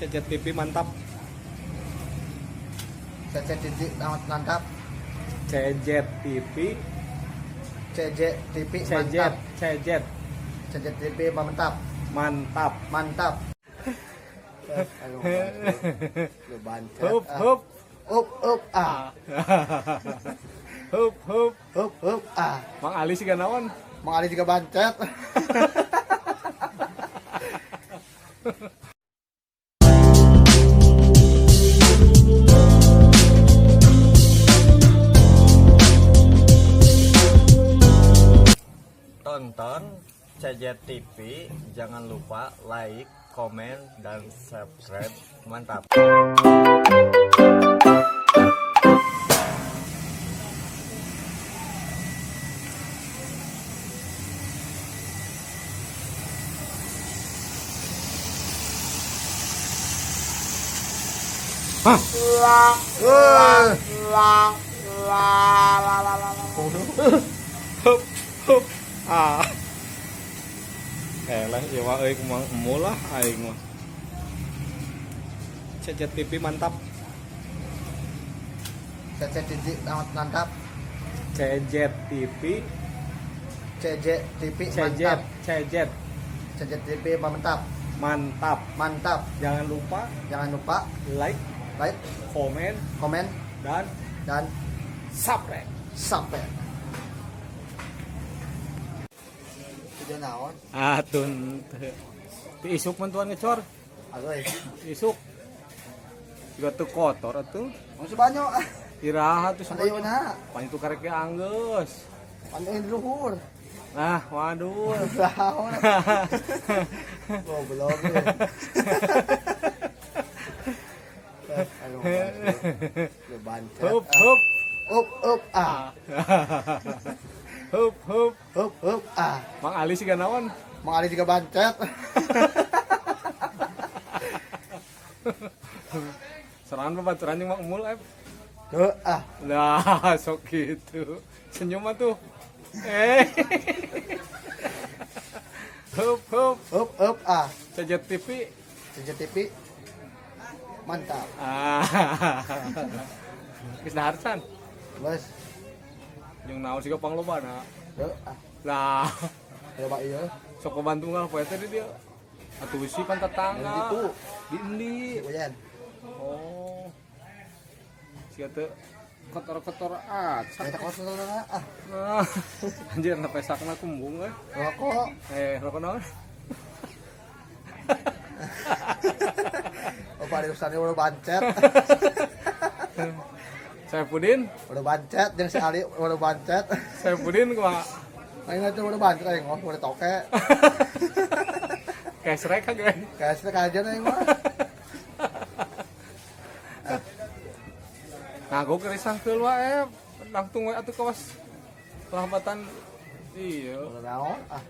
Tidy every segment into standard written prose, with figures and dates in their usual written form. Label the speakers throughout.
Speaker 1: CJTV mantap.
Speaker 2: CJTV mantap.
Speaker 1: CJTV
Speaker 2: CJTV
Speaker 1: CJ
Speaker 2: mantap.
Speaker 1: CJ
Speaker 2: CJTV mantap.
Speaker 1: mantap.
Speaker 2: Mantap. Lu bancet.
Speaker 1: Hup hup
Speaker 2: Up ah.
Speaker 1: hup hup.
Speaker 2: Up ah.
Speaker 1: Mang Ali sih naon?
Speaker 2: Mang Ali juga bancet.
Speaker 3: Tonton CJTV, jangan lupa like, komen, dan subscribe. Mantap.
Speaker 1: Hup hup ah. Lah ya mah euy kumaha mulah aing mah. CJTV mantap.
Speaker 2: CJTV mantap.
Speaker 1: CJTV
Speaker 2: CJTV
Speaker 1: CJ
Speaker 2: mantap.
Speaker 1: CJ
Speaker 2: CJTV mantap.
Speaker 1: mantap.
Speaker 2: Mantap.
Speaker 1: Jangan lupa
Speaker 2: Jangan lupa
Speaker 1: like,
Speaker 2: like,
Speaker 1: komen,
Speaker 2: komen,
Speaker 1: dan
Speaker 2: subscribe. Sudah naon?
Speaker 1: Atun ti isuk mantuan ngecor.
Speaker 2: Aduh.
Speaker 1: Isuk juga teu kotor atuh.
Speaker 2: Masih banyak.
Speaker 1: Iraha tuh
Speaker 2: Ada yang mana?
Speaker 1: pan itu karek anggeus.
Speaker 2: Panjangin di luhur.
Speaker 1: Nah, waduh.
Speaker 2: Naon? Goblok. Aduh. Lu bancet.
Speaker 1: Hup hup
Speaker 2: Up ah.
Speaker 1: hup hup.
Speaker 2: Up ah.
Speaker 1: Mang Ali sih naon?
Speaker 2: Mang Ali juga bancet.
Speaker 1: Serangan babaturan jeung Mang Umul
Speaker 2: Ah.
Speaker 1: Nah, sok gitu. Senyum mah tuh. Hup hup.
Speaker 2: Up ah.
Speaker 1: CJTV.
Speaker 2: CJTV mantap.
Speaker 1: Geus daharsan.
Speaker 2: Bos.
Speaker 1: Jeung naon siga panglobana.
Speaker 2: Ah.
Speaker 1: Lah,
Speaker 2: Coba ieu.
Speaker 1: sok bantu ngal poe teh dia. Atuh si pan tetangga.
Speaker 2: Yang gitu.
Speaker 1: Di endi.
Speaker 2: Kuyan.
Speaker 1: Oh. Siga teu kotor-kotor
Speaker 2: Saya takut saudara. Ah.
Speaker 1: Anjir na pesakna kumbung euy.
Speaker 2: Rokok.
Speaker 1: Rokok naon?
Speaker 2: Opa di usahanya udah bancet.
Speaker 1: Saipudin,
Speaker 2: Udah bancet. Jeung si Ali udah bancet.
Speaker 1: Saipudin kumaha?
Speaker 2: Aing itu udah bancet aing mah udah toke.
Speaker 1: Kesrek kagak.
Speaker 2: Kasih kajian aing mah.
Speaker 1: Ngago kerisang keul wae. Langsung we atuh kawas rahmatan. Iya.
Speaker 2: Udah naon? Ah.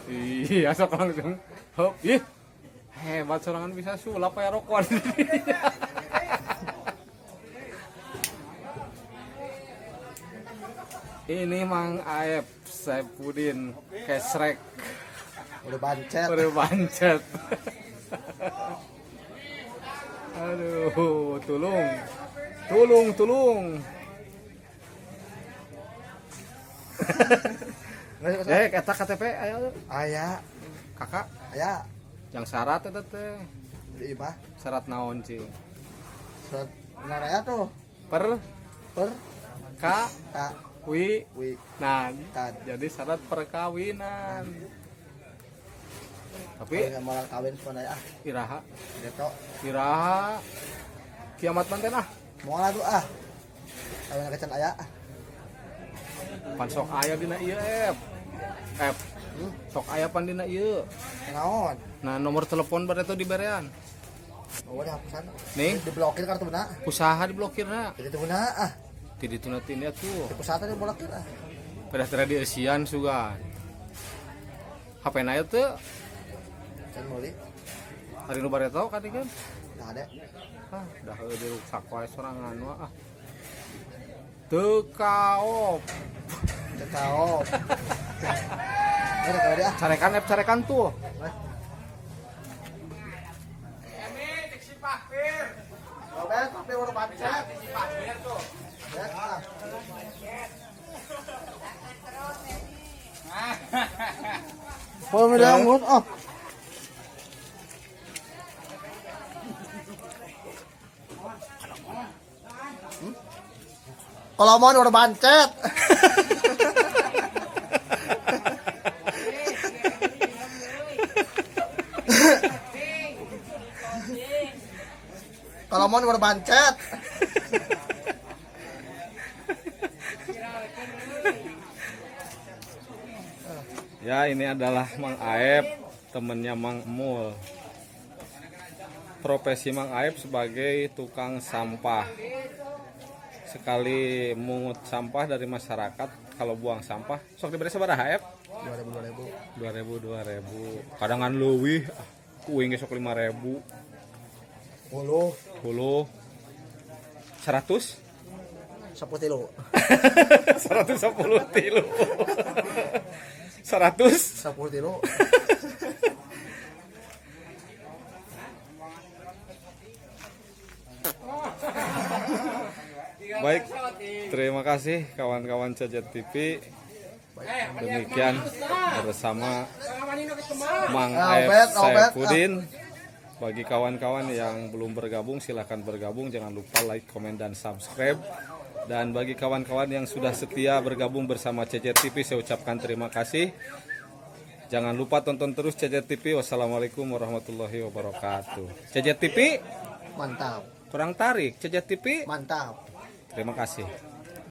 Speaker 1: Iya, sok langsung. Hop, ih. Hebat sorangan bisa sulap ya rokok. Ini Mang Aep Saipudin Kesrek.
Speaker 2: Udah bancet.
Speaker 1: Udah bancet. Aduh, tulung. Kata KTP ayo.
Speaker 2: Aya.
Speaker 1: Kakak,
Speaker 2: Aya.
Speaker 1: yang syarat eta teh.
Speaker 2: Di imah.
Speaker 1: Syarat naon, Cing?
Speaker 2: Surat aya tuh.
Speaker 1: Per
Speaker 2: Per
Speaker 1: ka
Speaker 2: ka
Speaker 1: wi
Speaker 2: wi
Speaker 1: nan.
Speaker 2: tad.
Speaker 1: Jadi syarat perkawinan. Tapi
Speaker 2: Enggak mau kawin pun aya.
Speaker 1: iraha,
Speaker 2: Gitu.
Speaker 1: iraha kiamat manten ah.
Speaker 2: Mau lah tuh ah. Kawin kecan aya.
Speaker 1: Pan sok aya dina ieu F. Sok aya pan dina ieu.
Speaker 2: Naon?
Speaker 1: Nah, nomor telepon bareto diberean.
Speaker 2: Oh, dihapusan.
Speaker 1: Nih,
Speaker 2: Diblokir kartuna.
Speaker 1: usaha diblokirna.
Speaker 2: Jadi tuna ah.
Speaker 1: Ti dituna tinnya tuh.
Speaker 2: Di pusat diblokir ah.
Speaker 1: Pada tadi esian sugan. HP na teu
Speaker 2: Can meuli.
Speaker 1: hari nu bareto kan.
Speaker 2: Nah ada.
Speaker 1: Ah, dah dirusak wae sorangan mah ah. Teu kaop.
Speaker 2: Cekao. Ada kali ah.
Speaker 1: Carekan tuh.
Speaker 2: tapi udah bancet. Oh, media anggun. Oh. Kalau mau udah bancet. Kalau mau udah bancet.
Speaker 1: Ya, ini adalah Mang Aep, temennya Mang Emul. Profesi Mang Aep sebagai tukang sampah. Sekali mungut sampah dari masyarakat, kalau buang sampah, sok diberi sabaraha Aep? 2000. Kadangan leuwih, kuing sok 5000.
Speaker 2: 10
Speaker 1: 100?
Speaker 2: 10 tilu.
Speaker 1: 110 tilu. 100?
Speaker 2: 10 tilu.
Speaker 1: Baik, terima kasih kawan-kawan Cejet TV. Demikian bersama Mang Aep Saifuddin. Bagi kawan-kawan yang belum bergabung, silahkan bergabung. Jangan lupa like, komen, dan subscribe. Dan bagi kawan-kawan yang sudah setia bergabung bersama Cejet TV, saya ucapkan terima kasih. Jangan lupa tonton terus Cejet TV. Wassalamualaikum warahmatullahi wabarakatuh. Cejet TV
Speaker 2: Mantap.
Speaker 1: kurang tarik. Cejet TV
Speaker 2: Mantap.
Speaker 1: terima kasih.